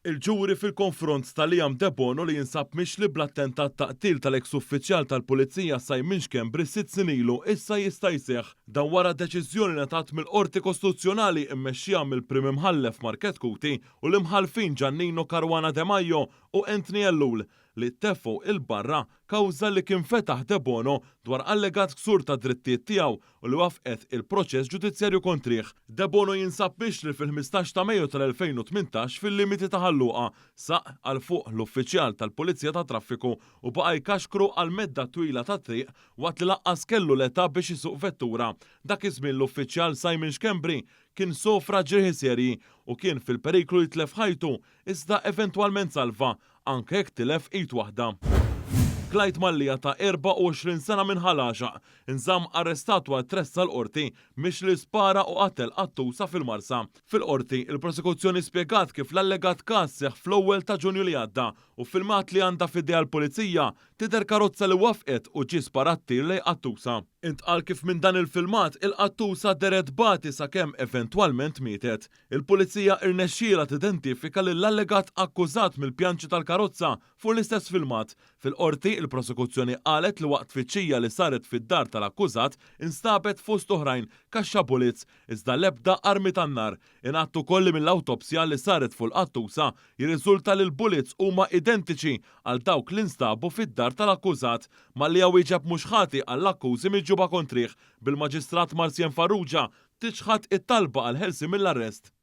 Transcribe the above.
Il-ġuri fil-konfront tal-Liam De Bono li jinsab mixli bl-attentat taqtil tal-eks uffiċjal tal-Pulizija Simon Xkembri 6 snin ilu issa jista' jseħħ dan wara deċiżjoni ngħatat mill-Qorti Kostituzzjonali mmexxija mill-Prim Imħallef Market Kuti u l-imħalfin Giannino Caruana De Maio u Anthony Ellul li ttefgħu il-barra kawża li kien fetaħ De Bono dwar allegat ksur ta' drittijiet tiegħu u li wafqet il-proċess ġudizzjarju kontrih. De Bono jinsab mixli fil-15 ta' Mejju tal-2018 fil-limiti ta' ħalluqa saq għal fuq l-uffiċjal tal-Pulizija ta' Traffiku u baqa' jkaxkru għal medda twila ta' triq waqt li laqqas kellu l-età biex isuq vettura. Dak iż-żmien l-uffiċjal Simon Xkembri kien sofra ġrieħi serji u kien fil-periklu jitlef ħajtu iżda eventwalment salva anke jekk tilef id waħda. Clyde Mallija ta' 24 sena minn ħalaġaq inżamm arrestat wara tressa l-qorti mix li spara u qatel qattusa fil-Marsa. Fil-qorti il-prosekuzzjoni spjegat kif l-allegat każ seħħ fl-ewwel ta' Ġunju li għadda u filmat li għandha f'idejha l-pulizija tidher karozza li wafqet u ġie sparat tir lejn qattusa. Intqal kif minn dan il-filmat il-qattusa deret bati sakemm eventwalment mietet. Il-pulizija irnexxiela tidentifika lil l-allegat akkużat mill-pjanċi tal-karozza fuq l-istess filmat. Fil-qorti il-prosekuzzjoni qalet li waqt tfittxija li saret fid-dar tal-akkużat instabet fost oħrajn kaxxa bullets iżda l-ebda armi tan-nar. Ingħattu kolli mill-awtopsja li saret fuq l-qattusa jirriżulta li l-bullets huma identiċi għal dawk li nstabu fid-dar tal-akkużat malli wieġeb mhux ħati għall-akkużi miġġuba kontrih bil-Maġistrat Marzien Farrugia tiċħad it-talba għal ħelsi mill-arrest.